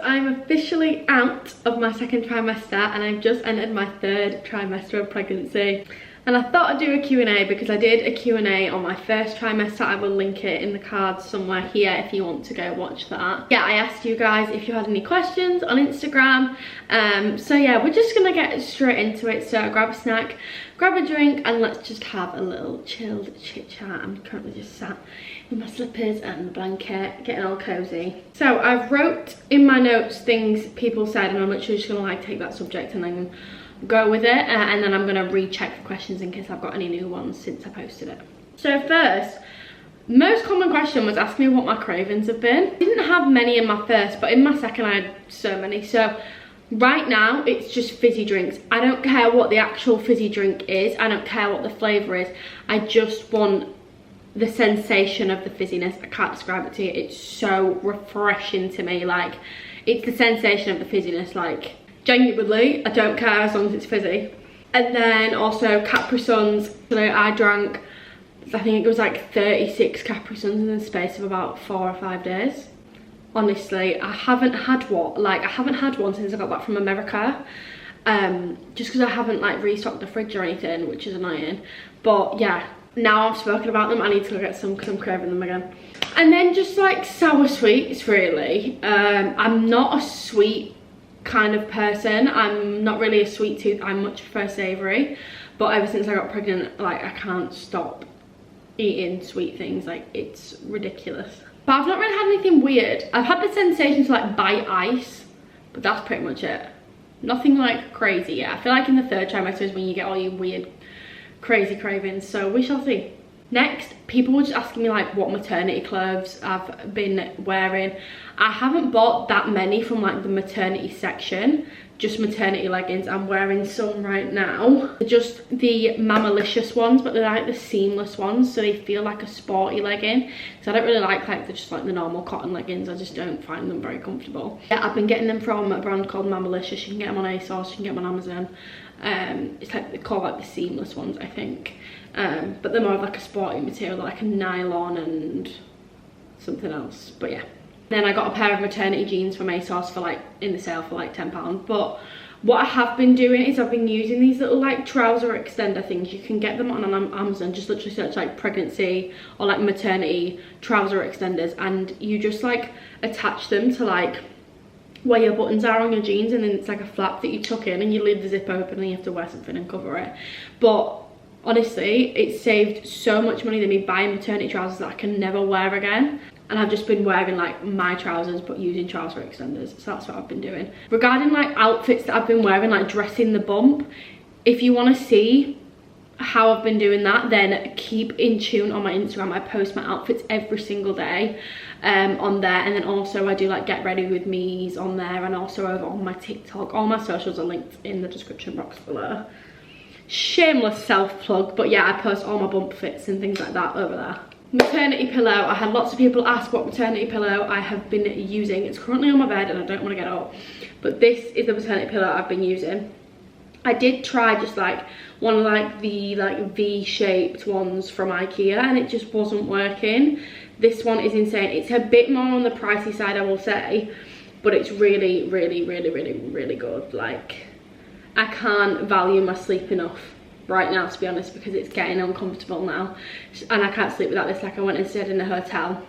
I'm officially out of my second trimester and I've just entered my third trimester of pregnancy. And I thought I'd do a Q&A because I did a Q&A on my first trimester. I will link it in the cards somewhere here if you want to go watch that. Yeah, I asked you guys if you had any questions on Instagram. So yeah, we're just gonna get straight into it. So grab a snack, grab a drink, and let's just have a little chilled chit chat. I'm currently just sat with my slippers and the blanket, getting all cozy. So I've wrote in my notes things people said, and I'm literally just gonna like take that subject and then go with it, and then I'm gonna recheck the questions in case I've got any new ones since I posted it. So first, most common question was ask me what my cravings have been. I didn't have many in my first, but in my second I had so many. So right now it's just fizzy drinks. I don't care what the actual fizzy drink is, I don't care what the flavour is, I just want the sensation of the fizziness. I can't describe it to you, it's so refreshing to me. Like, it's the sensation of the fizziness, like genuinely, I don't care as long as it's fizzy. And then also Capri Suns. So I drank, I think it was like 36 Capri Suns in the space of about 4 or 5 days. Honestly, I haven't had one since I got back from America. Just because I haven't like restocked the fridge or anything, which is annoying. But yeah, now I've spoken about them, I need to go get some because I'm craving them again. And then just like sour sweets, really. I'm not a sweet kind of person. I'm not really a sweet tooth, I much prefer savoury, but ever since I got pregnant, like, I can't stop eating sweet things, like, it's ridiculous. But I've not really had anything weird. I've had the sensation to like bite ice, but that's pretty much it. Nothing like crazy yet. I feel like in the third trimester is when you get all your weird crazy cravings, so we shall see. Next, people were just asking me like what maternity clothes I've been wearing. I haven't bought that many from like the maternity section, just maternity leggings. I'm wearing some right now. They're just the Mamalicious ones, but they're like the seamless ones, so they feel like a sporty legging. So I don't really like the just like the normal cotton leggings. I just don't find them very comfortable. Yeah, I've been getting them from a brand called Mamalicious. You can get them on ASOS, you can get them on Amazon. It's like, they call like the seamless ones, I think. But they're more of like a sporty material, like a nylon and something else, but yeah. Then I got a pair of maternity jeans from ASOS for like, in the sale for like £10. But what I have been doing is I've been using these little like trouser extender things. You can get them on Amazon, just literally search like pregnancy or like maternity trouser extenders, and you just like attach them to like where your buttons are on your jeans, and then it's like a flap that you tuck in and you leave the zip open and you have to wear something and cover it. But honestly, it saved so much money than me buying maternity trousers that I can never wear again. And I've just been wearing like my trousers but using trouser extenders, so that's what I've been doing. Regarding like outfits that I've been wearing, like dressing the bump, if you want to see how I've been doing that, then keep in tune on my Instagram. I post my outfits every single day on there, and then also I do like get ready with me's on there, and also over on my TikTok. All my socials are linked in the description box below. Shameless self-plug, but yeah, I post all my bump fits and things like that over there. Maternity pillow. I had lots of people ask what maternity pillow I have been using. It's currently on my bed and I don't want to get up, but this is the maternity pillow I've been using. I did try just like one of like the like V-shaped ones from IKEA, and it just wasn't working. This one is insane. It's a bit more on the pricey side, I will say, but it's really good. Like, I can't value my sleep enough right now, to be honest, because it's getting uncomfortable now, and I can't sleep without this. Like, I went and stayed in a hotel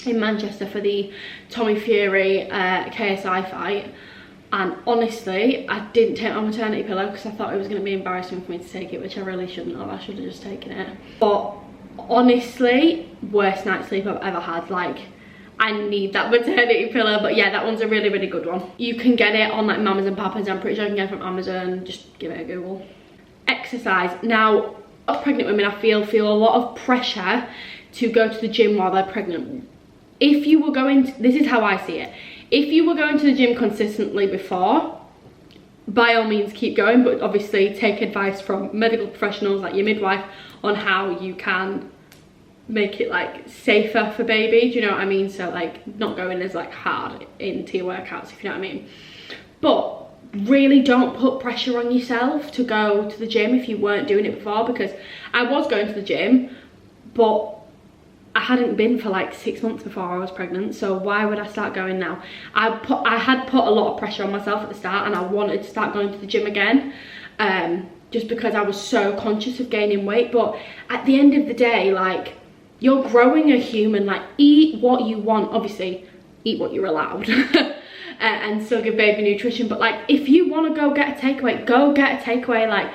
in Manchester for the Tommy Fury KSI fight, and honestly I didn't take my maternity pillow because I thought it was going to be embarrassing for me to take it, which I really shouldn't have. I should have just taken it. But honestly, worst night's sleep I've ever had. Like, I need that maternity pillow. But yeah, that one's a really good one. You can get it on like Mamas and Papas. I'm pretty sure you can get it from Amazon. Just give it a Google. Exercise. Now, a lot of pregnant women, I feel a lot of pressure to go to the gym while they're pregnant. If you were going to, this is how I see it, if you were going to the gym consistently before, by all means keep going, but obviously take advice from medical professionals like your midwife on how you can make it like safer for baby, do you know what I mean? So like not going as like hard into your workouts, if you know what I mean. But really don't put pressure on yourself to go to the gym if you weren't doing it before, because I was going to the gym, but I hadn't been for like 6 months before I was pregnant, so why would I start going now? I had put a lot of pressure on myself at the start, and I wanted to start going to the gym again, just because I was so conscious of gaining weight. But at the end of the day, like, you're growing a human. Like, eat what you want, obviously eat what you're allowed, and still give baby nutrition. But like, if you want to go get a takeaway, go get a takeaway. Like,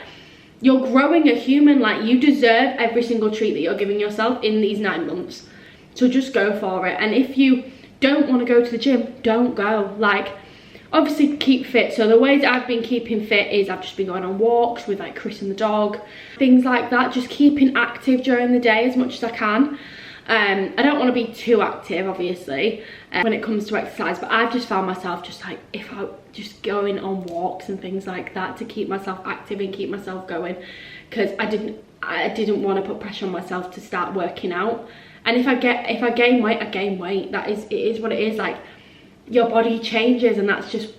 you're growing a human. Like, you deserve every single treat that you're giving yourself in these 9 months. So just go for it. And if you don't want to go to the gym, don't go. Like, obviously keep fit. So the ways I've been keeping fit is I've just been going on walks with like Chris and the dog, things like that. Just keeping active during the day as much as I can. I don't want to be too active, obviously, when it comes to exercise, but I've just found myself just like, if I just going on walks and things like that to keep myself active and keep myself going, because I didn't want to put pressure on myself to start working out. And if I gain weight, I gain weight. It is what it is. Like, your body changes, and that's just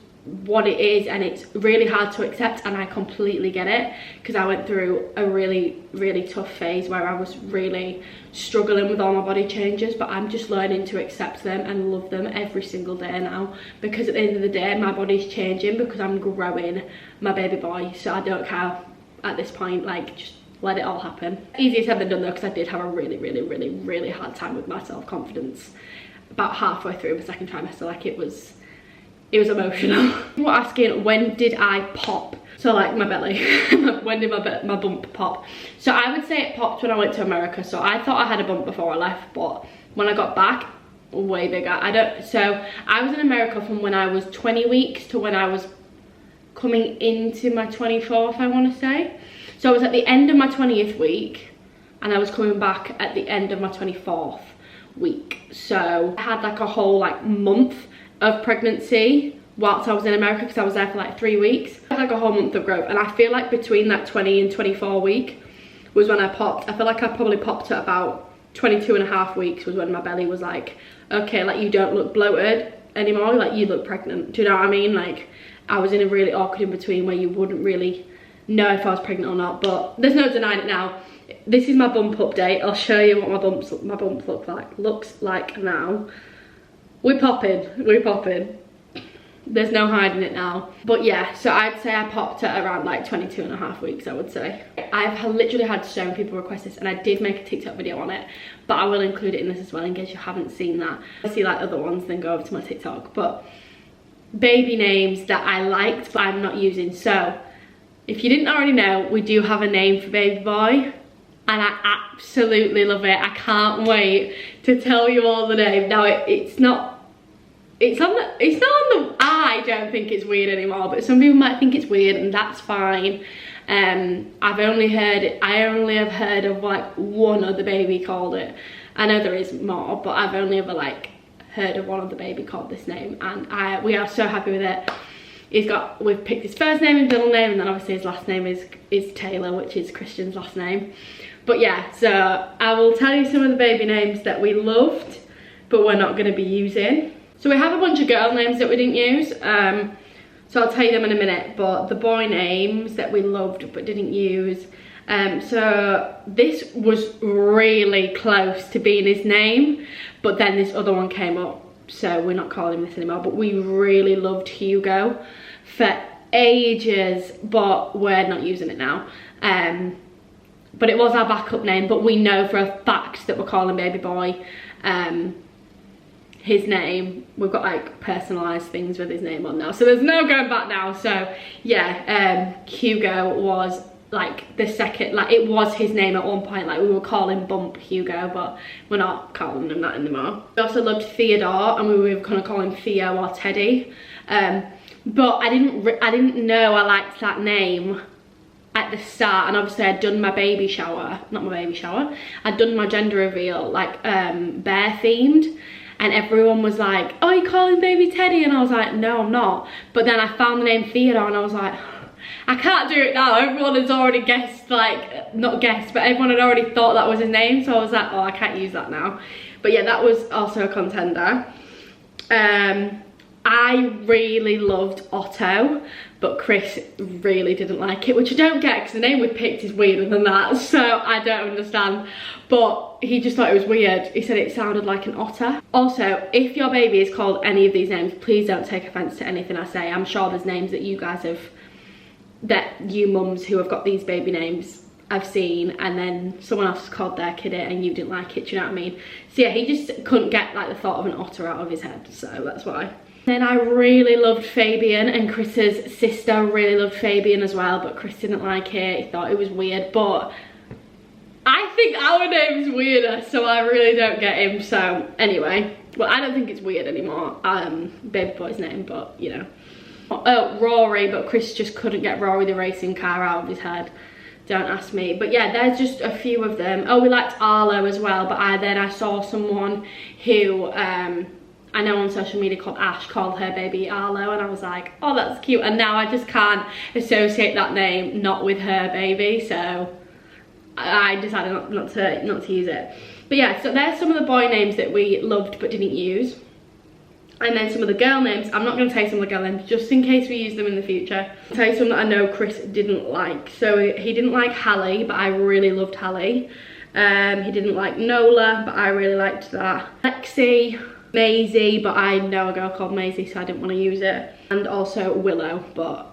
what it is, and it's really hard to accept, and I completely get it, because I went through a really, really tough phase where I was really struggling with all my body changes, but I'm just learning to accept them and love them every single day now, because at the end of the day, my body's changing because I'm growing my baby boy, so I don't care at this point. Like, just let it all happen. Easier said than done though, because I did have a really, really, really, really hard time with my self-confidence about halfway through my second trimester. Like, it was emotional. We're asking, when did I pop? So like my belly, when did my bump pop? So I would say it popped when I went to America. So I thought I had a bump before I left, but when I got back, way bigger. So I was in America from when I was 20 weeks to when I was coming into my 24th, I want to say. So I was at the end of my 20th week, and I was coming back at the end of my 24th week. So I had like a whole like month of pregnancy whilst I was in America, because I was there for like 3 weeks. I had like a whole month of growth, and I feel like between that 20 and 24 week was when I popped. I feel like I probably popped at about 22.5 weeks was when my belly was like, okay, like, you don't look bloated anymore, like, you look pregnant. Do you know what I mean? Like, I was in a really awkward in between where you wouldn't really know if I was pregnant or not, but there's no denying it now. This is my bump update. I'll show you what my bumps looks like now. We're popping. There's no hiding it now. But yeah, so I'd say I popped at around like 22.5 weeks, I would say. I've literally had so many people request this, and I did make a TikTok video on it, but I will include it in this as well in case you haven't seen that. I see like other ones, then go over to my TikTok. But baby names that I liked but I'm not using. So if you didn't already know, we do have a name for baby boy, and I absolutely love it. I can't wait to tell you all the name. Now it's not on the, I don't think it's weird anymore, but some people might think it's weird, and that's fine. I only have heard of like one other baby called it. I know there is more, but I've only ever like heard of one other baby called this name, and we are so happy with it. We've picked his first name and middle name, and then obviously his last name is Taylor, which is Christian's last name. But yeah, so I will tell you some of the baby names that we loved but we're not going to be using. So we have a bunch of girl names that we didn't use, so I'll tell you them in a minute. But the boy names that we loved but didn't use, so this was really close to being his name, but then this other one came up, so we're not calling him this anymore. But we really loved Hugo for ages, but we're not using it now. But it was our backup name, but we know for a fact that we're calling baby boy his name. We've got like personalised things with his name on now, so there's no going back now. So yeah, Hugo was like the second, like it was his name at one point. Like we were calling Bump Hugo, but we're not calling him that anymore. We also loved Theodore, and we were gonna call him Theo or Teddy, but I didn't know I liked that name at the start. And obviously I'd done my baby shower, I'd done my gender reveal like bear themed, and everyone was like, oh, you're calling baby Teddy? And I was like, no, I'm not. But then I found the name Theodore, and I was like, I can't do it now. Everyone has already guessed, like, not guessed, but everyone had already thought that was his name. So I was like, oh, I can't use that now. But yeah, that was also a contender. I really loved Otto, but Chris really didn't like it, which I don't get because the name we picked is weirder than that, so I don't understand. But he just thought it was weird. He said it sounded like an otter. Also, if your baby is called any of these names, please don't take offence to anything I say. I'm sure there's names that you guys have, that you mums who have got these baby names I've seen, and then someone else has called their kid it and you didn't like it, do you know what I mean? So yeah, he just couldn't get like the thought of an otter out of his head, so that's why. Then I really loved Fabian, and Chris's sister really loved Fabian as well, but Chris didn't like it. He thought it was weird, but I think our name's weirder, so I really don't get him. So anyway, well, I don't think it's weird anymore, baby boy's name, but you know. Oh, Rory, but Chris just couldn't get Rory the racing car out of his head. Don't ask me. But yeah, there's just a few of them. Oh, we liked Arlo as well, but I saw someone who I know on social media called Ash called her baby Arlo, and I was like, oh, that's cute. And now I just can't associate that name not with her baby, so I decided not to use it. But yeah, so there's some of the boy names that we loved but didn't use. And then some of the girl names. I'm not going to tell you some of the girl names just in case we use them in the future. I'll tell you some that I know Chris didn't like. So he didn't like Hallie, but I really loved Hallie. He didn't like Nola, but I really liked that. Lexi, Maisie, but I know a girl called Maisie, so I didn't want to use it. And also Willow, but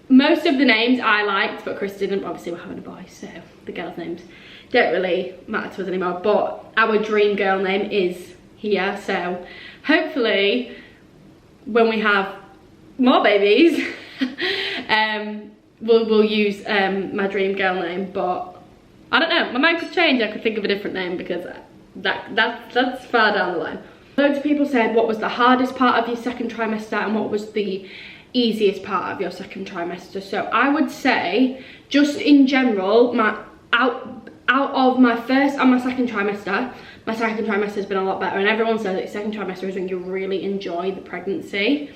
most of the names I liked, but Chris didn't. Obviously we're having a boy, so the girls' names don't really matter to us anymore. But our dream girl name is here, so hopefully when we have more babies we'll use my dream girl name. But I don't know, my mind could change. I could think of a different name because that's far down the line. Loads of people said what was the hardest part of your second trimester and what was the easiest part of your second trimester. So I would say, just in general, out of my first and my second trimester has been a lot better. And everyone says that second trimester is when you really enjoy the pregnancy,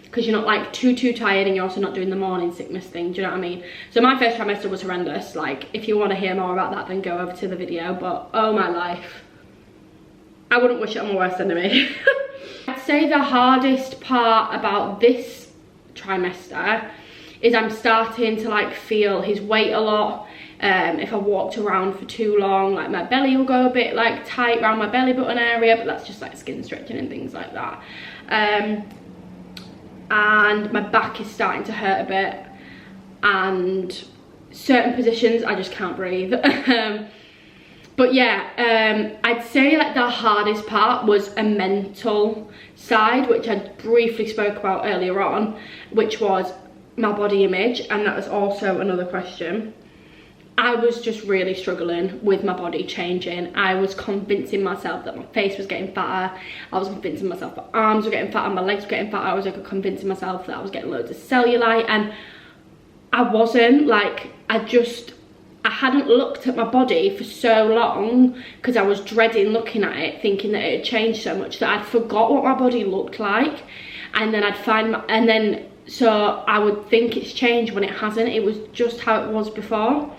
because you're not like too tired, and you're also not doing the morning sickness thing, do you know what I mean? So my first trimester was horrendous. Like, if you want to hear more about that, then go over to the video. But oh my life, I wouldn't wish it on my worst enemy. I'd say the hardest part about this trimester is I'm starting to like feel his weight a lot. If I walked around for too long, like my belly will go a bit like tight around my belly button area, but that's just like skin stretching and things like that. And my back is starting to hurt a bit, and certain positions I just can't breathe. But yeah, I'd say like the hardest part was a mental side, which I briefly spoke about earlier on, which was my body image, and that was also another question. I was just really struggling with my body changing. I was convincing myself that my face was getting fatter. I was convincing myself my arms were getting fatter, my legs were getting fatter. I was like convincing myself that I was getting loads of cellulite, and I wasn't. Like, I hadn't looked at my body for so long because I was dreading looking at it, thinking that it had changed so much that I'd forgot what my body looked like. And then so I would think it's changed when it hasn't. It was just how it was before.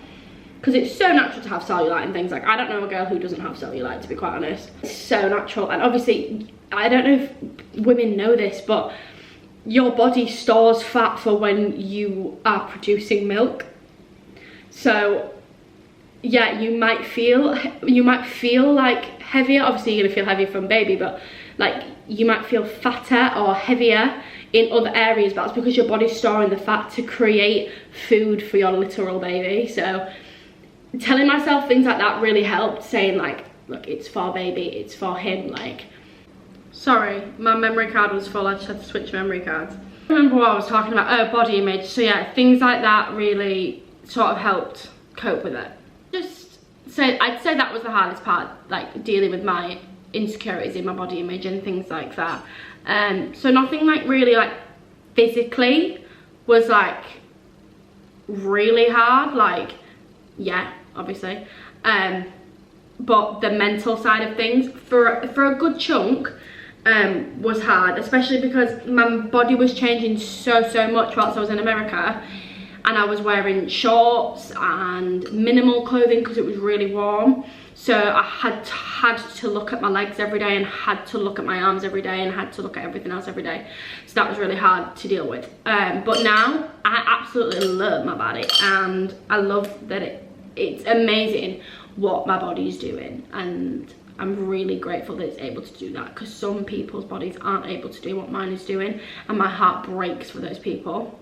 Because it's so natural to have cellulite and things. Like, I don't know a girl who doesn't have cellulite, to be quite honest. It's so natural. And obviously, I don't know if women know this, but your body stores fat for when you are producing milk. So yeah, you might feel like heavier. Obviously you're gonna feel heavier from baby, but like you might feel fatter or heavier in other areas, but that's because your body's storing the fat to create food for your literal baby. So telling myself things like that really helped, saying like, look, it's for baby, it's for him. Like, sorry, my memory card was full. I just had to switch memory cards. I remember what I was talking about. Oh, body image. So yeah, things like that really sort of helped cope with it. I'd say that was the hardest part, like dealing with my insecurities in my body image and things like that. So nothing like really like physically was like really hard, like, yeah, obviously, but the mental side of things for a good chunk was hard, especially because my body was changing so much whilst I was in America, and I was wearing shorts and minimal clothing because it was really warm. So I had to look at my legs every day, and had to look at my arms every day, and had to look at everything else every day. So that was really hard to deal with. But now I absolutely love my body, and I love that it's amazing what my body's doing, and I'm really grateful that it's able to do that, because some people's bodies aren't able to do what mine is doing, and my heart breaks for those people.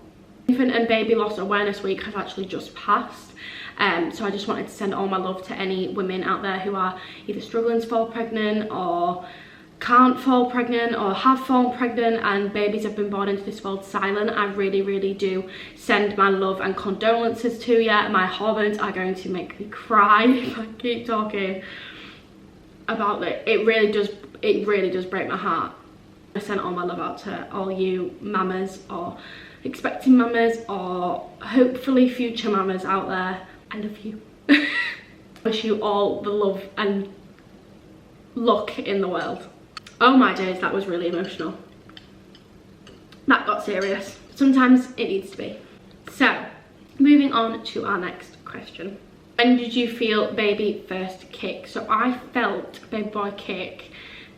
Infant and Baby Loss Awareness Week has actually just passed, so I just wanted to send all my love to any women out there who are either struggling to fall pregnant, or can't fall pregnant, or have fallen pregnant and babies have been born into this world silent. I really do send my love and condolences to you. My hormones are going to make me cry if I keep talking about it. It really does break my heart. I sent all my love out to all you mamas, or expecting mamas, or hopefully future mamas out there. I love you. Wish you all the love and luck in the world. Oh my days, that was really emotional. That got serious. Sometimes it needs to be. So, moving on to our next question. When did you feel baby first kick? So I felt baby boy kick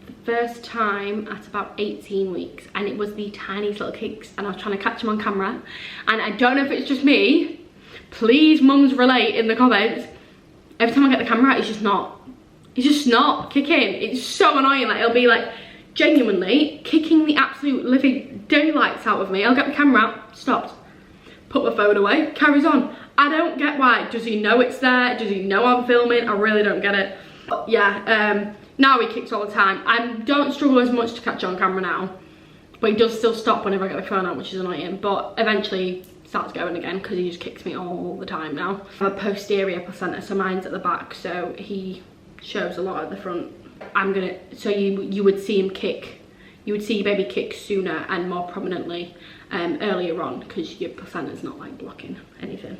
the first time at about 18 weeks, and it was the tiniest little kicks, and I was trying to catch him on camera, and I don't know if it's just me, please mums relate in the comments, every time I get the camera out, he's just not kicking. It's so annoying. Like, it'll be like genuinely kicking the absolute living daylights out of me. I'll get the camera out, stopped, put my phone away, carries on. I don't get why. Does he know it's there? Does he know I'm filming? I really don't get it. But yeah, now he kicks all the time. I don't struggle as much to catch on camera now, but he does still stop whenever I get my phone out, which is annoying. But eventually starts going again, because he just kicks me all the time now. I have a posterior placenta, so mine's at the back, so he shows a lot at the front. So you would see him kick, you would see your baby kick sooner and more prominently earlier on, because your placenta's not like blocking anything.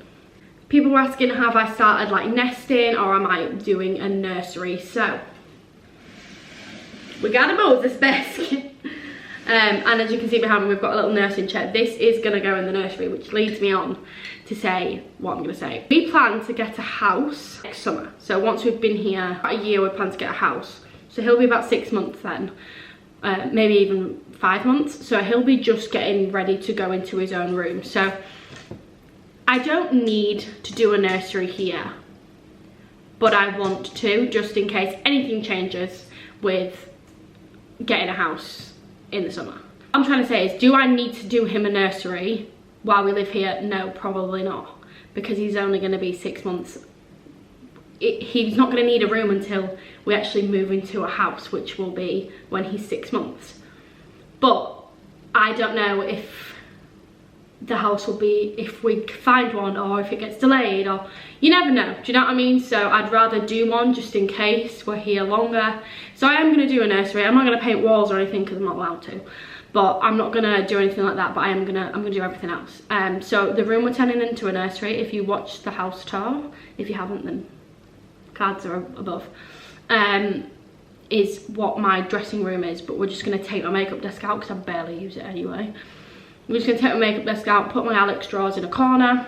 People were asking, have I started like nesting, or am I doing a nursery? So we gotta move this basket. And as you can see behind me, we've got a little nursing chair. This is gonna go in the nursery, which leads me on to say what I'm gonna say. We plan to get a house next summer. So once we've been here about a year, we plan to get a house. So he'll be about 6 months then, maybe even 5 months. So he'll be just getting ready to go into his own room. So I don't need to do a nursery here, but I want to, just in case anything changes with getting a house in the summer. What I'm trying to say is, do I need to do him a nursery while we live here? No, probably not, because he's only going to be 6 months. He's not going to need a room until we actually move into a house, which will be when he's 6 months. But I don't know if the house will be, if we find one, or if it gets delayed, or you never know, do you know what I mean? So I'd rather do one just in case we're here longer. So I am going to do a nursery. I'm not going to paint walls or anything, because I'm not allowed to, but I'm not going to do anything like that, but I'm going to do everything else. So the room we're turning into a nursery, if you watch the house tour, if you haven't, then cards are above, is what my dressing room is. But we're just going to take my makeup desk out, because I barely use it anyway. I'm just going to take my makeup desk out, put my Alex drawers in a corner,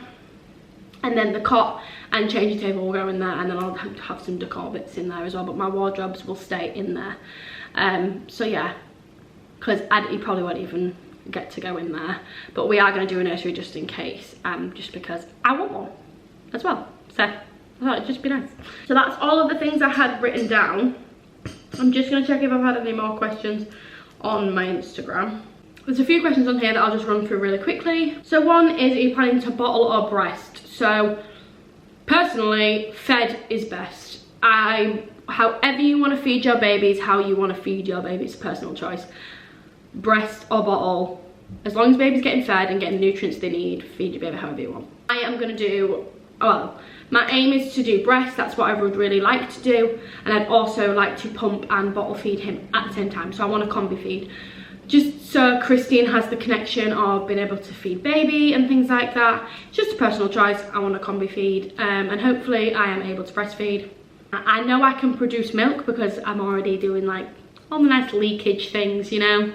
and then the cot and changing table will go in there, and then I'll have some decor bits in there as well, but my wardrobes will stay in there. So yeah, because he probably won't even get to go in there, but we are going to do a nursery just in case, just because I want one as well. So I thought it'd just be nice. So that's all of the things I had written down. I'm just going to check if I've had any more questions on my Instagram. There's a few questions on here that I'll just run through really quickly. So one is, are you planning to bottle or breast? So personally, fed is best. However you want to feed your babies, how you want to feed your babies, personal choice. Breast or bottle, as long as baby's getting fed and getting the nutrients they need, feed your baby however you want. I am going to do, well, my aim is to do breast. That's what I would really like to do, and I'd also like to pump and bottle feed him at the same time. So I want a combi feed, just so Christine has the connection of being able to feed baby and things like that. Just a personal choice. I want a combi feed, and hopefully I am able to breastfeed. I know I can produce milk because I'm already doing like all the nice leakage things, you know,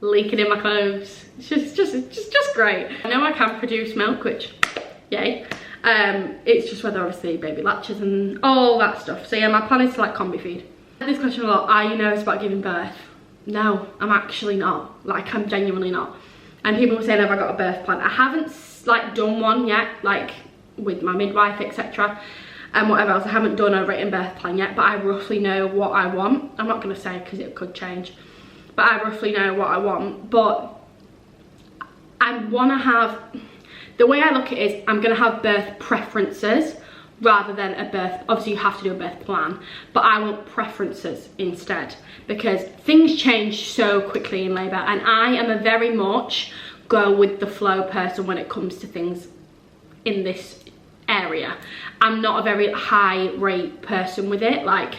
leaking in my clothes. It's just great. I know I can produce milk, which yay. It's just whether obviously baby latches and all that stuff. So yeah, my plan is to like combi feed. I get this question a lot, are you nervous about giving birth? No, I'm actually not. Like, I'm genuinely not. And people were saying, have I got a birth plan? I haven't like done one yet, like with my midwife, etc. and whatever else. I haven't done a written birth plan yet, but I roughly know what I want. I'm not going to say because it could change, but I roughly know what I want. But I want to have, the way I look at it is I'm going to have birth preferences rather than a birth, obviously you have to do a birth plan, but I want preferences instead, because things change so quickly in labour, and I am a very much go with the flow person when it comes to things in this area. I'm not a very high rate person with it. Like,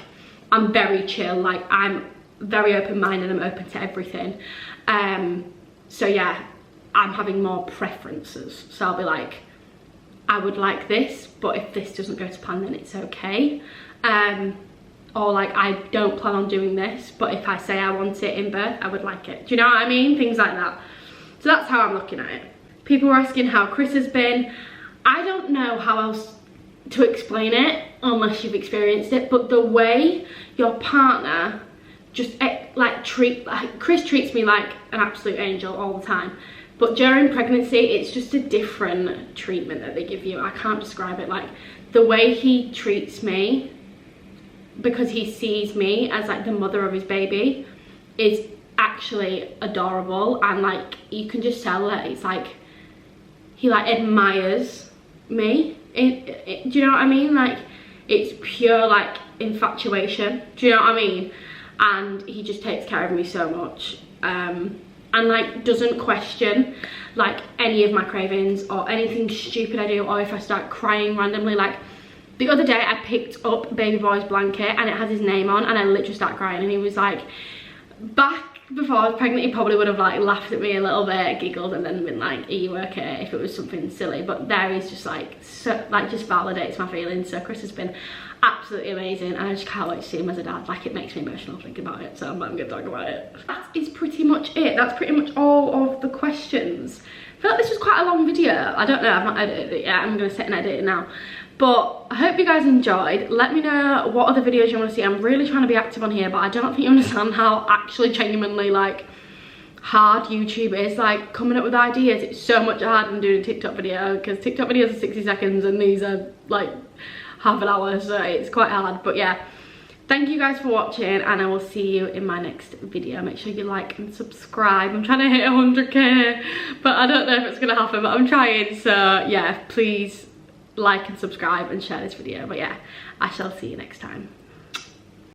I'm very chill, like I'm very open-minded, I'm open to everything. So yeah, I'm having more preferences, so I'll be like, I would like this, but if this doesn't go to plan, then it's okay. Or like, I don't plan on doing this, but if I say I want it in birth, I would like it. Do you know what I mean? Things like that. So that's how I'm looking at it. People were asking how Chris has been. I don't know how else to explain it unless you've experienced it, but the way your partner just like Chris treats me like an absolute angel all the time. But during pregnancy, it's just a different treatment that they give you. I can't describe it. Like, the way he treats me, because he sees me as like the mother of his baby, is actually adorable. And like, you can just tell that it's like, he like admires me. Do you know what I mean? Like, it's pure like infatuation. Do you know what I mean? And he just takes care of me so much. And like doesn't question like any of my cravings or anything stupid I do, or if I start crying randomly. Like, the other day I picked up baby boy's blanket and it has his name on, and I literally started crying, and he was like, back before I was pregnant, he probably would have like laughed at me a little bit, giggled, and then been like, are you okay, if it was something silly. But there he's just like, so like, just validates my feelings. So Chris has been absolutely amazing, and I just can't wait to see him as a dad. Like, it makes me emotional thinking about it, so I'm gonna talk about it. That is pretty much it. That's pretty much all of the questions. I feel like this was quite a long video. I don't know, I've not edited it yet. I'm gonna sit and edit it now. But I hope you guys enjoyed. Let me know what other videos you want to see. I'm really trying to be active on here, but I don't think you understand how actually genuinely like hard YouTube is. Like, coming up with ideas, it's so much harder than doing a TikTok video, because TikTok videos are 60 seconds and these are like half an hour, so it's quite hard. But yeah, thank you guys for watching, and I will see you in my next video. Make sure you like and subscribe. I'm trying to hit 100k, but I don't know if it's gonna happen, but I'm trying. So yeah, please like and subscribe and share this video. But yeah, I shall see you next time.